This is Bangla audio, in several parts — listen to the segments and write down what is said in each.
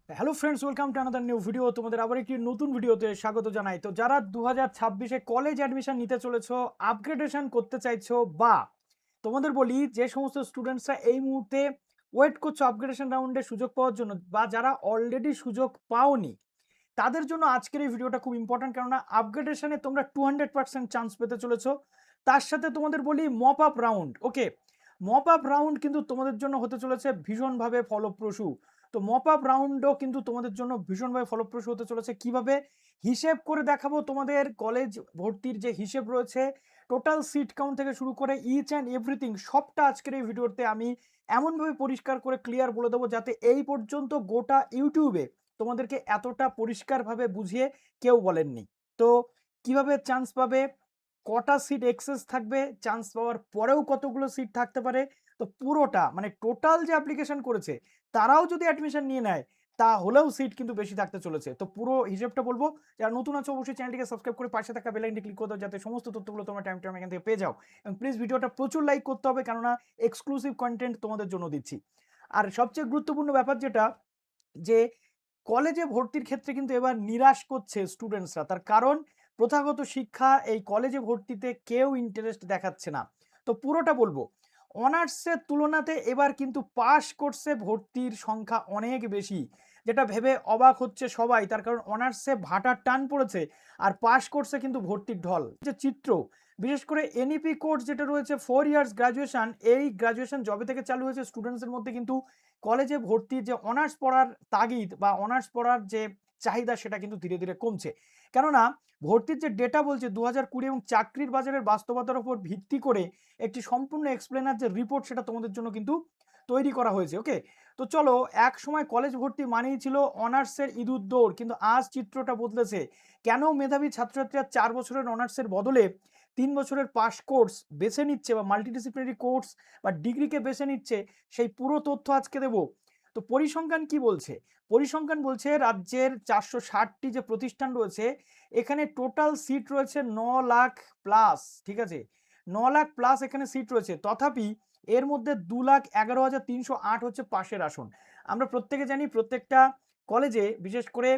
Hello friends, welcome to another new video. তোমাদের আবার একটি নতুন ভিডিওতে স্বাগত জানাই। তো যারা 2026-এ কলেজ অ্যাডমিশন নিতে চলেছো, আপগ্রেডেশন করতে চাইছো, বা তোমাদের বলি যে সমস্ত স্টুডেন্টসরা এই মুহূর্তে ওয়েট করছো আপগ্রেডেশন রাউন্ডে সুযোগ পাওয়ার জন্য, বা যারা অলরেডি সুযোগ পাওনি, তাদের জন্য আজকের এই ভিডিওটা খুব ইম্পর্টেন্ট। কেননা আপগ্রেডেশনে তোমরা 200% চান্স পেতে চলেছো। তার সাথে তোমাদের বলি মপ আপ রাউন্ড। ওকে, মপ আপ রাউন্ড কিন্তু তোমাদের জন্য হতে চলেছে ভীষণভাবে ফলপ্রসূ। তো মপ আপ রাউন্ডও কিন্তু তোমাদের জন্য ভীষণভাবে ফলপ্রসূ হতে চলেছে। কিভাবে হিসেব করে দেখাবো, তোমাদের কলেজ ভর্তির যে হিসেব রয়েছে, টোটাল সিট কাউন্ট থেকে শুরু করে ইচ অ্যান্ড এভরিথিং, সবটা আজকের এই ভিডিওতে আমি এমনভাবে পরিষ্কার করে ক্লিয়ার বলে দেবো, যাতে এই পর্যন্ত গোটা ইউটিউবে তোমাদেরকে এতটা পরিষ্কারভাবে বুঝিয়ে কেউ বলেননি। তো কিভাবে চান্স পাবে, কটা সিট এক্সেস থাকবে, চান্স পাওয়ার পরেও কতগুলো সিট থাকতে পারে, তো পুরোটা মানে টোটাল যে অ্যাপ্লিকেশন করেছে তারাও যদি অ্যাডমিশন নিয়ে নেয় তাহলেও সিট কিন্তু বেশি থাকতে চলেছে। তো পুরো হিসেবটা বলবো। যারা নতুন আছো অবশ্যই চ্যানেলটিকে সাবস্ক্রাইব করে পাশে থাকা বেল আইকনটি ক্লিক করে দাও, যাতে সমস্ত তথ্যগুলো তোমরা টাইম টাইম এখান থেকে পেয়ে যাও। এবং প্লিজ ভিডিওটা প্রচুর লাইক করতে হবে, কেননা এক্সক্লুসিভ কন্টেন্ট তোমাদের জন্য দিচ্ছি। আর সবচেয়ে গুরুত্বপূর্ণ ব্যাপার যেটা, যে কলেজে ভর্তির ক্ষেত্রে কিন্তু এবার নিরাশ করছে স্টুডেন্টসরা। তার কারণ প্রথাগত শিক্ষা এই কলেজে ভর্তিতে কেউ ইন্টারেস্ট দেখাচ্ছে না। তো পুরোটা বলবো। অনার্সের তুলনাতে এবার কিন্তু পাস কোর্সে ভর্তির সংখ্যা অনেক বেশি, যেটা ভেবে অবাক হচ্ছে সবাই। তার কারণ অনার্সে ভাটার টান পড়েছে, আর পাস কোর্সে কিন্তু ভর্তির ঢল। যে চিত্র, বিশেষ করে এনইপি কোর্স যেটা রয়েছে 4 ইয়ার্স গ্রাজুয়েশন, এই গ্রাজুয়েশন জবে থেকে চালু হয়েছে স্টুডেন্টসদের মধ্যে কিন্তু কলেজে ভর্তির যে অনার্স পড়ার তাগিদ বা অনার্স পড়ার যে চাহিদা, সেটা কিন্তু ধীরে ধীরে কমছে। কেননা ভর্তির যে ডেটা বলছে 2020 এবং চাকরির বাজারের বাস্তবতার উপর ভিত্তি করে একটি সম্পূর্ণ এক্সপ্লেনার যে রিপোর্ট, সেটা তোমাদের জন্য কিন্তু তৈরি করা হয়েছে। ওকে, তো চলো, এক সময় কলেজ ভর্তি মানেই ছিল অনার্সের ইঁদুর দৌড়, কিন্তু আজ চিত্রটা বদলেছে। কেন মেধাবী ছাত্রছাত্রীরা 4 বছরের অনার্সের বদলে 3 বছরের পাস কোর্স বেছে নিচ্ছে, বা মাল্টিডিসিপ্লিনারি কোর্স বা ডিগ্রিকে বেছে নিচ্ছে, সেই পুরো তথ্য আজকে দেব। তো পরিসংখ্যান কি বলছে? পরিসংখ্যান বলছে রাজ্যের 460টি যে প্রতিষ্ঠান রয়েছে, এখানে টোটাল সিট রয়েছে 9 লাখ প্লাস। ঠিক আছে, 9 লাখ প্লাস এখানে সিট রয়েছে। তথাপি এর মধ্যে 2,11,308 হচ্ছে পাশের আসন। আমরা প্রত্যেকে জানি প্রত্যেকটা কলেজে, বিশেষ করে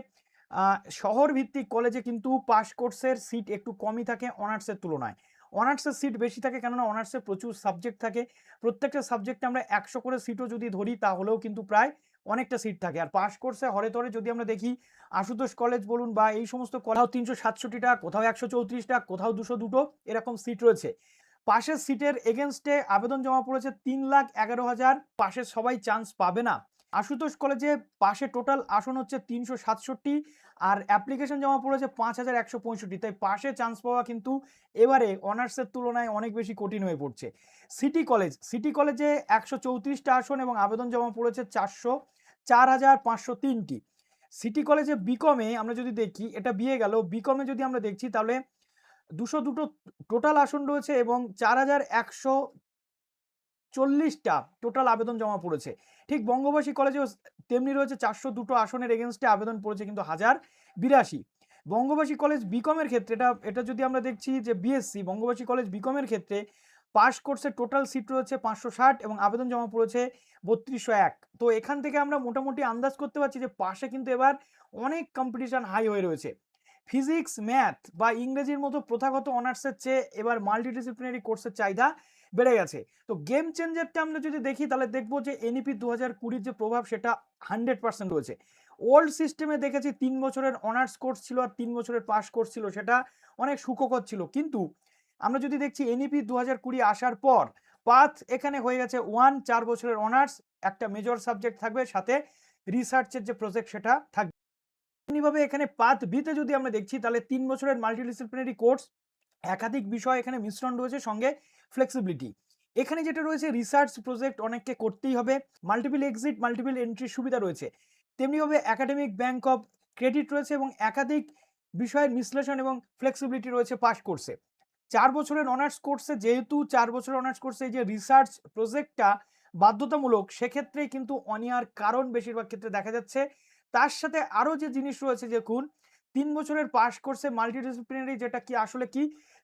শহর ভিত্তিক কলেজে কিন্তু পাস কোর্সের সিট একটু কমই থাকে অনার্সের তুলনায়। অনার্সের সিট বেশি থাকে, কেননা অনার্সে প্রচুর সাবজেক্ট থাকে। প্রত্যেকটা সাবজেক্টে আমরা 100 করে সিটও যদি ধরি তাহলেও কিন্তু প্রায় অনেকটা সিট থাকে। আর পাস কোর্সে হরে তরে যদি আমরা দেখি, আশুতোষ কলেজ বলুন বা এই সমস্ত, কোথাও 367টা, কোথাও 134টা, কোথাও 202টো এরকম সিট রয়েছে। পাশের সিটের এগেনস্টে আবেদন জমা পড়েছে 3,11,000। পাশের সবাই চান্স পাবে না। আশুতোষ কলেজে পাশে টোটাল আসন হচ্ছে 367, আর অ্যাপ্লিকেশন জমা পড়েছে 5,165। তাই পাশে চান্স পাওয়া কিন্তু এবারে অনার্সের তুলনায় অনেক বেশি কঠিন হয়ে পড়ছে। সিটি কলেজে 134টা আসন এবং আবেদন জমা পড়েছে 4,503টি। সিটি কলেজে বিকমে আমরা যদি দেখি, এটা বিয়ে গেল, বিকমে যদি আমরা দেখছি তাহলে 202টো টোটাল আসন রয়েছে এবং 4,140টা টোটাল আবেদন জমা পড়েছে। ঠিক বঙ্গবাসী কলেজেও তেমনি রয়েছে, 402টো আসনের এগেনস্টে আবেদন পড়েছে কিন্তু 1,082। বঙ্গবাসী কলেজ বিকমের ক্ষেত্রে, এটা যদি আমরা দেখছি যে বিএসসি বঙ্গবাসী কলেজ বিকমের ক্ষেত্রে পাস কোর্সের টোটাল সিট রয়েছে 560 এবং আবেদন জমা পড়েছে 3201। তো এখান থেকে আমরা মোটামুটি আন্দাজ করতে পারছি যে পাশে কিন্তু এবার অনেক কম্পিটিশন হাই হয়ে রয়েছে। ফিজিক্স, ম্যাথ বা ইংরেজির মতো প্রথাগত অনার্সের চেয়ে এবার মাল্টিডিসিপ্লিনারি কোর্সের চাহিদা বেড়ে গেছে। তো গেম চেঞ্জারটা আমরা যদি দেখি তাহলে দেখবো যে এনইপি 2020 যে প্রভাব, সেটা 100% রয়েছে। ওল্ড সিস্টেমে দেখেছি 3 বছরের অনার্স কোর্স ছিল আর 3 বছরের পাস কোর্স ছিল, সেটা অনেক সুখকর ছিল। কিন্তু আমরা যদি দেখছি এনইপি 2020 আসার পর পাথ এখানে হয়ে গেছে 4 বছরের অনার্স, একটা মেজর সাবজেক্ট থাকবে, সাথে রিসার্চের যে প্রজেক্ট সেটা থাকবে। এমনিভাবে এখানে পাথ বিতে যদি আমরা দেখছি তাহলে 3 বছরের মাল্টিডিসিপ্লিনারি কোর্স, একাধিক বিষয় এখানে মিশ্রণ রয়েছে, সঙ্গে ফ্লেক্সিবিলিটি। এখানে যেটা রয়েছে, রিসার্চ প্রজেক্ট অনেককে করতেই হবে, মাল্টিপল এক্সিট মাল্টিপল এন্ট্রির সুবিধা রয়েছে। তেমনিভাবে একাডেমিক ব্যাংক অফ ক্রেডিট রয়েছে এবং একাধিক বিষয়ের বিশ্লেষণ এবং ফ্লেক্সিবিলিটি রয়েছে পাস কোর্সে। 4 বছরের অনার্স কোর্সে, যেহেতু 4 বছরের অনার্স কোর্সে এই যে রিসার্চ প্রজেক্টটা বাধ্যতামূলক, সেক্ষেত্রে কিন্তু অনিয়ার কারণ বেশিরভাগ ক্ষেত্রে দেখা যাচ্ছে। তার সাথে আরও যে জিনিস রয়েছে, দেখুন 3 বছরের পাস কোর্সে মাল্টিডিসিপ্লিনারি, যেটা কি আসলে কি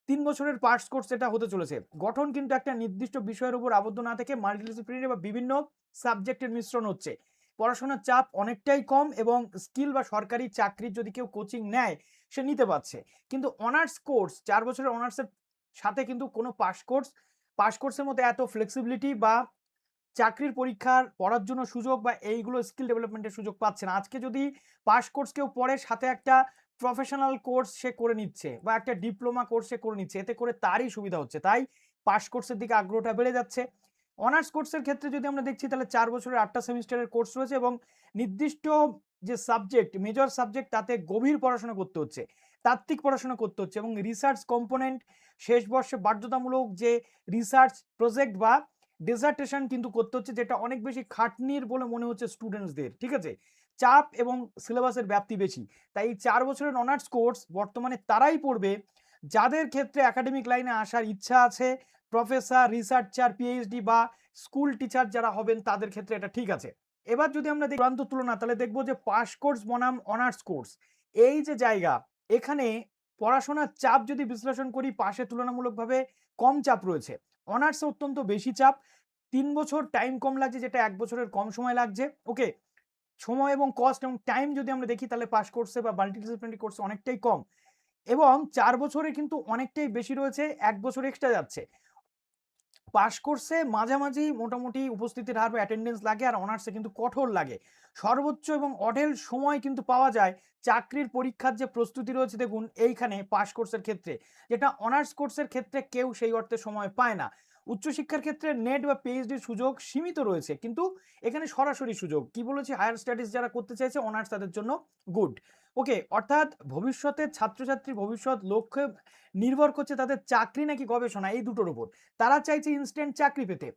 3 বছরের পাস কোর্স এটা হতে চলেছে, গঠন কিন্তু একটা নির্দিষ্ট বিষয়ের উপর আবদ্ধ না থেকে মাল্টিডিসিপ্লিনারি বা বিভিন্ন সাবজেক্টের মিশ্রণ হচ্ছে। পড়াশোনার চাপ অনেকটাই কম এবং স্কিল বা সরকারি চাকরির যদি কেউ কোচিং নেয় সে নিতে পারছে। কিন্তু অনার্স কোর্স 4 বছরের অনার্সের সাথে কিন্তু কোনো পাস কোর্সের মধ্যে এত ফ্লেক্সিবিলিটি বা চাকরির পরীক্ষার পড়ার জন্য সুযোগ বা এইগুলো স্কিল ডেভেলপমেন্টের সুযোগ পাচ্ছে না। আজকে যদি পাস কোর্স কেউ পড়ে সাথে একটা প্রফেশনাল কোর্স সে করে নিচ্ছে বা একটা ডিপ্লোমা কোর্স সে করে নিচ্ছে, এতে করে তারই সুবিধা হচ্ছে। তাই পাস কোর্সের দিকে আগ্রহটা বেড়ে যাচ্ছে। অনার্স কোর্সের ক্ষেত্রে যদি আমরা দেখছি তাহলে 4 বছরের 8টা সেমিস্টারের কোর্স রয়েছে এবং নির্দিষ্ট যে সাবজেক্ট, মেজর সাবজেক্ট তাতে গভীর পড়াশোনা করতে হচ্ছে। তাত্ত্বিক পড়াশোনা করতে হচ্ছে এবং রিসার্চ কম্পোনেন্ট শেষ বর্ষে বাধ্যতামূলক যে রিসার্চ প্রজেক্ট বা ডিসার্টেশন কিন্তু করতে হচ্ছে, যেটা অনেক বেশি খাটনির বলে মনে হচ্ছে স্টুডেন্টসদের। ঠিক আছে? চাপ এবং সিলেবাসের ব্যাপ্তি বেশি। তাই এই 4 বছরের অনার্স কোর্স বর্তমানে তারাই পড়বে যাদের ক্ষেত্রে একাডেমিক লাইনে আসার ইচ্ছা আছে। প্রফেসর, রিসার্চার, পিএইচডি বা স্কুল টিচার যারা হবেন তাদের ক্ষেত্রে এটা ঠিক আছে। এবার যদি আমরা দেখি চূড়ান্ত তুলনা, তাহলে দেখব যে পাস কোর্স বনাম অনার্স কোর্স, এই যে জায়গা, এখানে পড়াশোনার চাপ যদি বিশ্লেষণ করি পাশে তুলনামূলকভাবে কম চাপ রয়েছে। অনার্সে অত্যন্ত বেশি চাপ। 3 বছর টাইম কম লাগছে, যেটা 1 বছরের কম সময় লাগছে। ওকে, সময় এবং কস্ট এবং টাইম যদি আমরা দেখি তাহলে পাস কোর্সে বা মাল্টিডিসিপ্লিনারি কোর্সে অনেকটাই কম এবং 4 বছরে কিন্তু অনেকটাই বেশি রয়েছে, 1 বছর এক্সট্রা যাচ্ছে। পাস কোর্সে মাঝামাঝি মোটামুটি উপস্থিতির হার বা অ্যাটেন্ডেন্স লাগে, আর অনার্সে কিন্তু কঠোর লাগে। সর্বোচ্চ এবং অঢেল সময় কিন্তু পাওয়া যায় চাকরির পরীক্ষার যে প্রস্তুতি রয়েছে দেখুন এইখানে পাস কোর্সের ক্ষেত্রে, যেটা অনার্স কোর্সের ক্ষেত্রে কেউ সেই অর্থে সময় পায় না। উচ্চশিক্ষার ক্ষেত্রে নেট বা পিএইচডির সুযোগ সীমিত রয়েছে, কিন্তু এখানে সরাসরি সুযোগ কি বলেছি, হায়ার স্টাডিজ যারা করতে চাইছে অনার্স তাদের জন্য গুড। ওকে, অর্থাৎ ভবিষ্যতের ছাত্রছাত্রীর ভবিষ্যৎ লক্ষ্যে নির্ভর করছে তাদের চাকরি নাকি গবেষণা, এই দুটোর উপর। তারা চাইছে ইনস্ট্যান্ট চাকরি পেতে।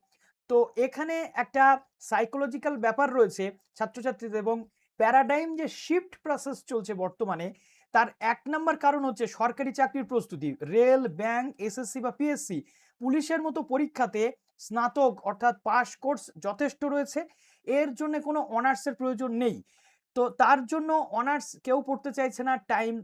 তো এখানে একটা সাইকোলজিক্যাল ব্যাপার রয়েছে ছাত্রছাত্রীদের এবং প্যারাডাইম যে শিফট প্রসেস চলছে বর্তমানে, তার 1 নাম্বার কারণ হচ্ছে সরকারি চাকরির প্রস্তুতি। রেল, ব্যাংক, এসএসসি বা পিএসসি, পুলিশের মতো পরীক্ষাতে স্নাতক অর্থাৎ পাস কোর্স যথেষ্ট রয়েছে। এর জন্য কোনো অনার্সের প্রয়োজন নেই। তো তার জন্য অনার্স কেউ পড়তে চাইছে না টাইম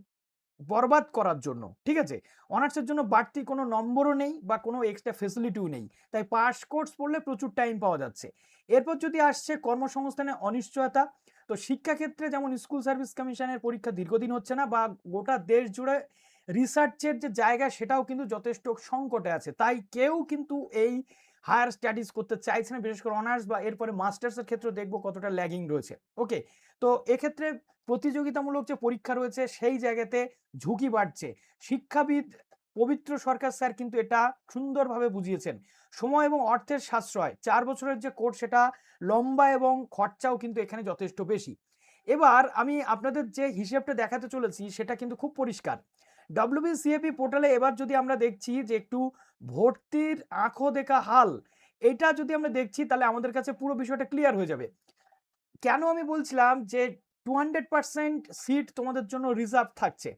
বরবাদ করার জন্য। ঠিক আছে? অনার্সের জন্য বাড়তি কোনো নম্বরও নেই বা কোনো এক্সট্রা ফেসিলিটিও নেই। তাই পাস কোর্স পড়লে প্রচুর টাইম পাওয়া যাচ্ছে। এরপর যদি আসছে কর্মসংস্থানের অনিশ্চয়তা, তো শিক্ষাক্ষেত্রে যেমন স্কুল সার্ভিস কমিশনের পরীক্ষা দীর্ঘদিন হচ্ছে না বা গোটা দেশ জুড়ে রিসার্চের যে জায়গা সেটাও কিন্তু যথেষ্ট সংকটে আছে। তাই কেউ কিন্তু এই হায়ার স্টাডিজ করতে চাইছে না, বিশেষ করে অনার্স বা এরপরে মাস্টার্সের ক্ষেত্রে দেখব কতটা ল্যাগিং রয়েছে। ওকে, তো এক্ষেত্রে প্রতিযোগিতামূলক যে পরীক্ষা রয়েছে সেই জায়গাতে ঝুঁকি বাড়ছে। শিক্ষাবিদ পবিত্র সরকার স্যার কিন্তু এটা সুন্দরভাবে বুঝিয়েছেন। সময় এবং অর্থের সাশ্রয়, 4 বছরের যে কোর্স সেটা লম্বা এবং খরচাও কিন্তু এখানে যথেষ্ট বেশি। এবার আমি আপনাদের যে হিসেবটা দেখাতে চলেছি সেটা কিন্তু খুব পরিষ্কার। WBCAP পোর্টালে এবার যদি আমরা দেখছি যে একটু ভর্তির আঁখো দেখা হাল, এটা যদি আমরা দেখছি তাহলে আমাদের কাছে পুরো বিষয়টা ক্লিয়ার হয়ে যাবে। কেন আমি বলছিলাম যে 200% সিট তোমাদের জন্য রিজার্ভ থাকছে।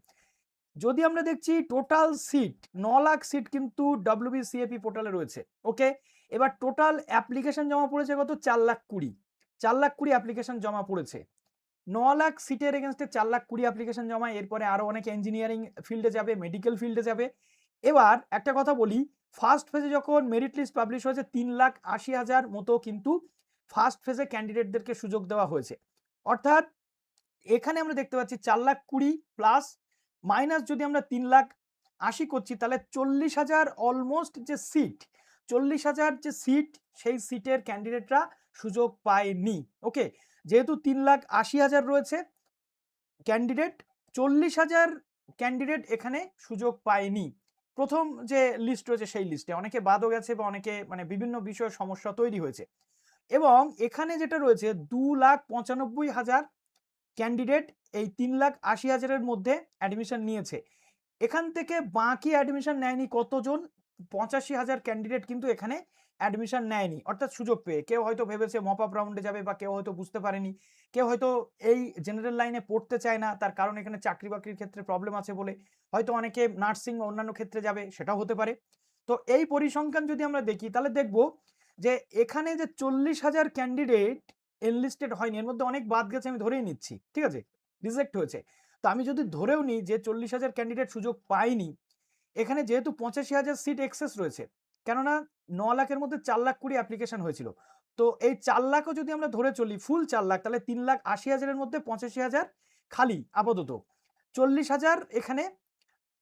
যদি আমরা দেখছি টোটাল সিট 9 লাখ সিট কিন্তু WBCAP পোর্টালে রয়েছে। ওকে, এবার টোটাল অ্যাপ্লিকেশন জমা পড়েছে কত, 4,20,000। 4,20,000 অ্যাপ্লিকেশন জমা পড়েছে। 9 লাখ সিটের এগেনস্টে 4,20,000 অ্যাপ্লিকেশন জমা। এরপরে আরো অনেকে ইঞ্জিনিয়ারিং ফিল্ডে যাবে, মেডিকেল ফিল্ডে যাবে। এবার একটা কথা বলি, ফার্স্ট ফেজে যখন মেরিট লিস্ট পাবলিশ হয়েছে 3,80,000 মতো কিন্তু ফার্স্ট ফেজে ক্যান্ডিডেটদেরকে সুযোগ দেওয়া হয়েছে। অর্থাৎ এখানে আমরা দেখতে পাচ্ছি 4,20,000 প্লাস মাইনাস যদি আমরা 3,80,000 করছি তাহলে 40,000 অলমোস্ট যে সিট, 40,000 যে সিট সেই সিটের ক্যান্ডিডেটরা সুযোগ পায়নি। ওকে, যেহেতু 3,80,000 রয়েছে ক্যান্ডিডেট, 40,000 ক্যান্ডিডেট এখানে সুযোগ পায়নি। প্রথম যে লিস্ট রয়েছে সেই লিস্টে অনেকে বাদও গেছে বা অনেকে মানে বিভিন্ন বিষয়ে সমস্যা তৈরি হয়েছে। এবং এখানে যেটা রয়েছে 2,95,000 ক্যান্ডিডেট এই 3,80,000 মধ্যে অ্যাডমিশন নিয়েছে। এখান থেকে বাকি অ্যাডমিশন নেয়নি কতজন, 85,000 ক্যান্ডিডেট কিন্তু এখানে অ্যাডমিশন নেয়নি, অর্থাৎ সুযোগ পেয়ে। কেউ হয়তো ভেবেছে মপ আপ রাউন্ডে যাবে বা কেউ হয়তো বুঝতে পারেনি, কেউ হয়তো এই জেনারেল লাইনে পড়তে চায় না, তার কারণ এখানে চাকরি বাকরির ক্ষেত্রে প্রবলেম আছে বলে। হয়তো অনেকে নার্সিং বা অন্যান্য ক্ষেত্রে যাবে, সেটাও হতে পারে। তো এই পরিসংখ্যান যদি আমরা দেখি তাহলে দেখব যে এখানে যে 40,000 ক্যান্ডিডেট এনলিস্টেড হয়নি, এর মধ্যে অনেক বাদ গেছে আমি ধরেই নিচ্ছি। ঠিক আছে, রিজেক্ট হয়েছে। তো আমি যদি ধরেও নিই যে 40,000 ক্যান্ডিডেট সুযোগ পায়নি, এখানে যেহেতু 85,000 সিট এক্সেস রয়েছে, কেননা 9 লাখের মধ্যে 4,20,000 অ্যাপ্লিকেশন হয়েছিল, তো এই 4 লাখও যদি আমরা ধরে চলি ফুল 4 লাখ, তাহলে 3,80,000-এর মধ্যে 85,000 খালি আপাতত, 40,000 এখানে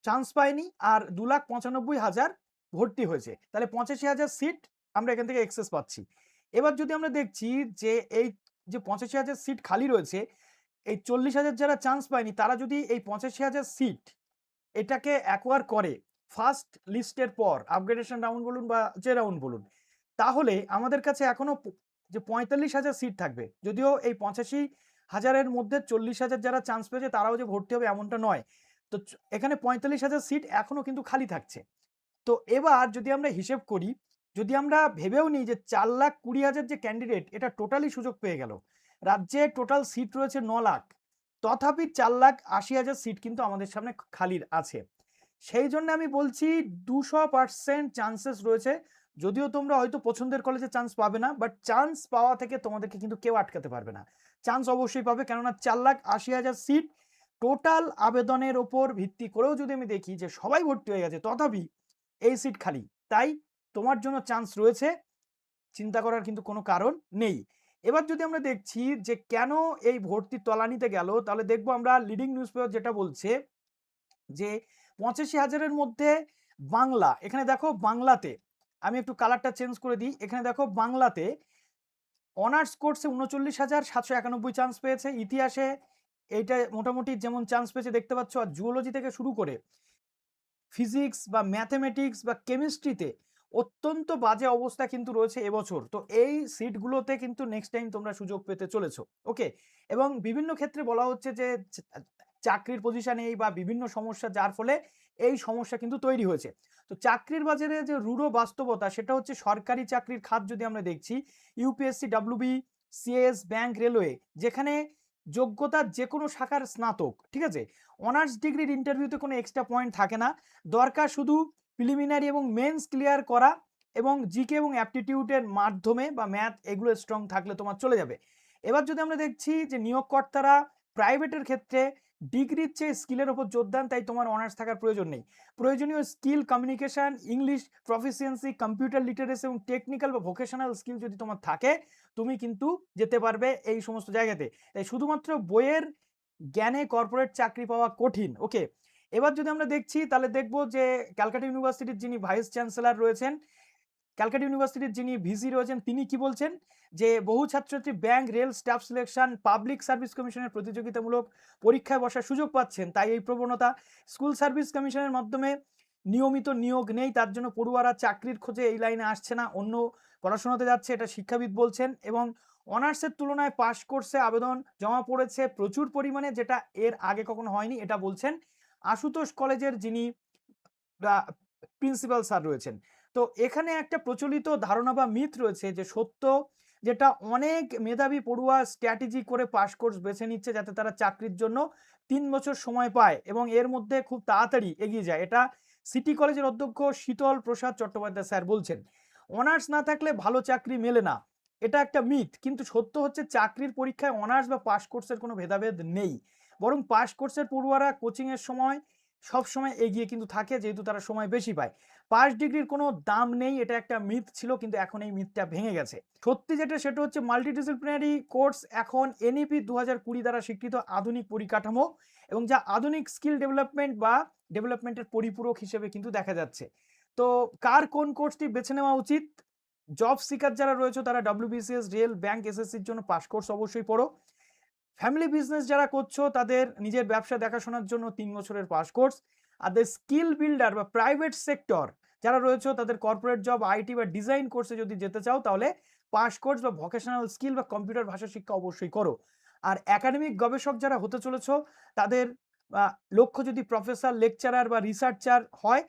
চান্স পায়নি, আর 2,95,000 ভর্তি হয়েছে, তাহলে 85,000 সিট আমরা এখান থেকে এক্সেস পাচ্ছি। এবার যদি আমরা দেখছি যে এই যে 85,000 সিট খালি রয়েছে, এই 40,000 যারা চান্স পায়নি তারা যদি এই 85,000 সিট এটাকে অ্যাকোয়ার করে ফার্স্ট লিস্টের পর, আপগ্রেডেশন রাউন্ড বলুন বা যে রাউন্ড বলুন, তাহলে আমাদের কাছে এখনো যে 45,000 সিট থাকবে। যদিও এই 85,000-এর মধ্যে 40,000 যারা চান্স পেয়েছে তারাও যে ভর্তি হবে এমনটা নয়। তো এখানে 45,000 সিট এখনো কিন্তু খালি থাকছে। তো এবার যদি আমরা হিসেব করি, যদি আমরা ভেবেও নিই যে 4,20,000 যে ক্যান্ডিডেট এটা টোটালি সুযোগ পেয়ে গেল, রাজ্যে টোটাল সিট রয়েছে 9 লাখ, তথাপি 4,80,000 সিট কিন্তু আমাদের সামনে খালি আছে। সেই জন্য আমি বলছি 200% চান্সেস রয়েছে। যদিও তোমরা হয়তো পছন্দের কলেজে চান্স পাবে না, বাট চান্স পাওয়া থেকে তোমাদেরকে কিন্তু কেউ আটকাতে পারবে না। চান্স অবশ্যই পাবে, কেননা 4,80,000 সিট টোটাল আবেদনের ওপর ভিত্তি করেও যদি আমি দেখি যে সবাই ভর্তি হয়ে গেছে, তথাপি এই সিট খালি। তাই তোমার জন্য চান্স রয়েছে, চিন্তা করার কিন্তু কোনো কারণ নেই। এবার যদি আমরা দেখছি যে কেন এই ভর্তি তলানিতে গেল, তাহলে দেখবো আমরা লিডিং নিউজ পেপার যেটা বলছে যে 85,000-এর মধ্যে বাংলা, এখানে দেখো বাংলাতে আমি একটু কালারটা চেঞ্জ করে দিই, এখানে দেখো বাংলাতে অনার্স কোর্সে 39,791 চান্স পেয়েছে, ইতিহাসে এইটা মোটামুটি যেমন চান্স পেয়েছে দেখতে পাচ্ছ, আর জুওলজি থেকে শুরু করে ফিজিক্স বা ম্যাথমেটিক্স বা কেমিস্ট্রিতে অত্যন্ত বাজে অবস্থা কিন্তু রয়েছে এবছর। তো এই সিটগুলোতে কিন্তু নেক্সট টাইম তোমরা সুযোগ পেতে চলেছো, ওকে। এবং বিভিন্ন ক্ষেত্রে বলা হচ্ছে যে চাকরির পজিশন এই বা বিভিন্ন সমস্যা, যার ফলে এই সমস্যা কিন্তু তৈরি হয়েছে। তো চাকরির বাজারে যে রূঢ় বাস্তবতা, সেটা হচ্ছে সরকারি চাকরির খাত যদি আমরা দেখছি, UPSC, WB, CS, bank, railway, যেখানে যোগ্যতার যে কোনো শাখার স্নাতক, ঠিক আছে, অনার্স ডিগ্রির ইন্টারভিউতে কোনো এক্সট্রা পয়েন্ট থাকে না, দরকার শুধু প্রিলিমিনারি এবং মেন্স ক্লিয়ার করা এবং জিকে এবং অ্যাপটিটিউডের মাধ্যমে বা ম্যাথ এগুলো স্ট্রং থাকলে তোমার চলে যাবে। এবার যদি আমরা দেখছি যে নিয়োগকর্তারা প্রাইভেটের ক্ষেত্রে ডিগ্রির চেয়ে স্কিলের ওপর জোর দেন, তাই তোমার অনার্স থাকার প্রয়োজন নেই। প্রয়োজনীয় skill communication, English proficiency, computer literacy এবং টেকনিক্যাল বা ভোকেশনাল স্কিল যদি তোমার থাকে, তুমি কিন্তু যেতে পারবে এই সমস্ত জায়গাতে। তাই শুধুমাত্র বইয়ের জ্ঞানে কর্পোরেট চাকরি পাওয়া কঠিন, ওকে। এবার যদি আমরা দেখছি তাহলে দেখব যে ক্যালকাটা ইউনিভার্সিটির যিনি ভাইস চ্যান্সেলর রয়েছেন, ক্যালকাটা ইউনিভার্সিটির যিনি ভিসি রয়েছেন, তিনি কি বলছেন যে বহু ছাত্রছাত্রী bank, rail, staff selection, public service কমিশনের প্রতিযোগিতামূলক পরীক্ষায় বসার সুযোগ পাচ্ছেন। তাই এই প্রবণতা। স্কুল সার্ভিস কমিশনের মাধ্যমে নিয়মিত নিয়োগ নেই, তার জন্য পড়ুয়ারা চাকরির খোঁজে এই লাইনে আসছে না, অন্য পড়াশোনাতে যাচ্ছে, এটা শিক্ষাবিদ বলছেন। এবং অনার্সের তুলনায় পাস কোর্সে আবেদন জমা পড়েছে প্রচুর পরিমাণে, যেটা এর আগে কখনো হয়নি, এটা বলছেন আশুতোষ কলেজের যিনি প্রিন্সিপাল স্যার রয়েছেন। তো এখানে একটা প্রচলিত ধারণা বা মিথ রয়েছে যে সত্য, যেটা অনেক মেধাবী পড়ুয়া স্ট্র্যাটেজি করে পাস কোর্স বেছে নিচ্ছে যাতে তারা চাকরির জন্য 3 বছর সময় পায় এবং এর মধ্যে খুব তাড়াতাড়ি এগিয়ে যায়। এটা সিটি কলেজের অধ্যক্ষ শীতল প্রসাদ চট্টোপাধ্যায় স্যার বলছেন। অনার্স না থাকলে ভালো চাকরি মেলে না, এটা একটা মিথ, কিন্তু সত্য হচ্ছে চাকরির পরীক্ষায় অনার্স বা পাস কোর্সের কোনো ভেদাভেদ নেই, বরং পাস কোর্সের পড়ুয়ারা কোচিংয়ের সময় সব সময় এগিয়ে কিন্তু থাকে, যেহেতু তারা সময় বেশি পায়। পাস ডিগ্রির কোনো দাম নেই, এটা একটা মিথ ছিল, কিন্তু এখন এই মিথটা ভেঙে গেছে। সত্যি যেটা, সেটা হচ্ছে মাল্টিডিসিপ্লিনারি কোর্স এখন এনইপি 2020 দ্বারা স্বীকৃত আধুনিক পরিকাঠামো, এবং যা আধুনিক স্কিল ডেভেলপমেন্ট বা ডেভেলপমেন্টের পরিপূরক হিসেবে কিন্তু দেখা যাচ্ছে। তো কার কোন কোর্সটি বেছে নেওয়া উচিত? জব সিকার যারা রয়েছে তারা ডব্লিউবিসিএস, রেল, ব্যাংক, এসএসসির জন্য পাস কোর্স অবশ্যই পড়ো। ফ্যামিলি বিজনেস যারা করছো তাদের নিজের ব্যবসা দেখাশোনার জন্য 3 বছরের পাস কোর্স। আর স্কিল বিল্ডার বা প্রাইভেট সেক্টর যারা রয়েছে তাদের কর্পোরেট জব, আইটি বা ডিজাইন কোর্সে যদি যেতে চাও, তাহলে পাস কোর্স বা ভোকেশনাল স্কিল বা কম্পিউটার ভাষা শিক্ষা অবশ্যই করো। আর একাডেমিক গবেষক যারা হতে চলেছো, তাদের লক্ষ্য যদি প্রফেসর, লেকচারার বা রিসার্চার হয়,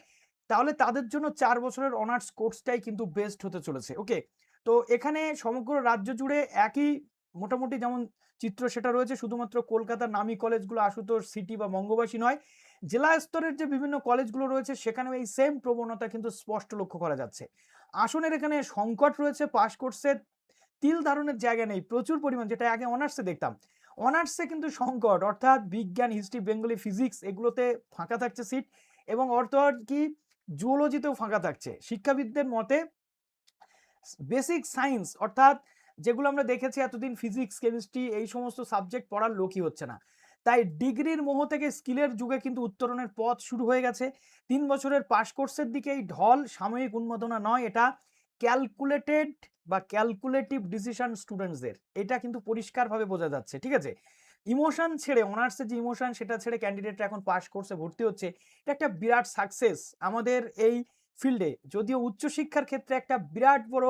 তাহলে তাদের জন্য 4 বছরের অনার্স কোর্সটাই কিন্তু বেস্ট হতে চলেছে, ওকে। তো এখানে সমগ্র রাজ্য জুড়ে একই মোটামুটি যেমন চিত্র সেটা রয়েছে, শুধুমাত্র কলকাতার নামী কলেজগুলো আশুতোষ, সিটি বা বঙ্গবাসী নয়, জেলা স্তরের যে বিভিন্ন কলেজগুলো রয়েছে সেখানেও এই সেম প্রবণতা কিন্তু স্পষ্ট লক্ষ্য করা যাচ্ছে। আসনের এখানে সংকট রয়েছে, পাস কোর্সের তিল ধারণের জায়গা নেই প্রচুর পরিমাণ, যেটা আগে অনার্সে দেখতাম। অনার্সে কিন্তু সংকট, অর্থাৎ বিজ্ঞান, হিস্ট্রি, বেঙ্গলি, ফিজিক্স এগুলোতে ফাঁকা থাকছে সিট, এবং অর্থাৎ কি জুওলজিতেও ফাঁকা থাকছে। শিক্ষাবিদদের মতে বেসিক সায়েন্স অর্থাৎ যেগুলো আমরা দেখেছি এতদিন ফিজিক্স, কেমিস্ট্রি এই সমস্ত সাবজেক্ট পড়ার লোকই হচ্ছে না। তাই ডিগ্রির মোহ থেকে স্কিলের যুগে কিন্তু উত্তরণের পথ শুরু হয়ে গেছে। ৩ বছরের পাস কোর্সের দিকে এই ঢল সাময়িক উন্মাদনা নয়, এটা ক্যালকুলেটেড বা ক্যালকুলেটিভ ডিসিশন স্টুডেন্টসদের। এটা কিন্তু পরিষ্কারভাবে বোঝা যাচ্ছে, ঠিক আছে? ইমোশন ছেড়ে, অনার্সের যে ইমোশন সেটা ছেড়ে ক্যান্ডিডেটরা এখন পাস কোর্সে ভর্তি হচ্ছে। এটা একটা বিরাট সাকসেস আমাদের এই ফিল্ডে। যদিও উচ্চশিক্ষার ক্ষেত্রে একটা বিরাট বড়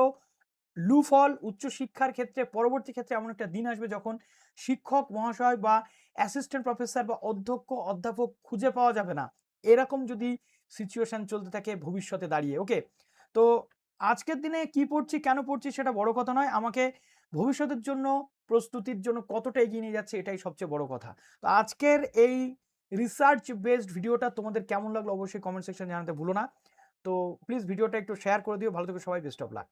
লুফল, উচ্চশিক্ষার ক্ষেত্রে পরবর্তী ক্ষেত্রে এমন একটা দিন আসবে যখন শিক্ষক মহাশয় বা অ্যাসিস্ট্যান্ট প্রফেসর বা অধ্যক্ষ অধ্যাপক খুঁজে পাওয়া যাবে না, এরকম যদি সিচুয়েশন চলতে থাকে ভবিষ্যতে দাঁড়িয়ে। ওকে, তো আজকের দিনে কি পড়ছি কেন পড়ছি সেটা বড় কথা নয়, আমাকে ভবিষ্যতের জন্য প্রস্তুতির জন্য কতটা এগিয়ে নিয়ে যাচ্ছে এটাই সবচেয়ে বড় কথা। তো আজকের এই রিসার্চ বেসড ভিডিওটা তোমাদের কেমন লাগলো অবশ্যই কমেন্ট সেকশন জানাতে ভুলো না। তো প্লিজ ভিডিওটা একটু শেয়ার করে দিও। ভালো থেকো সবাই, বেস্ট অফ লাক।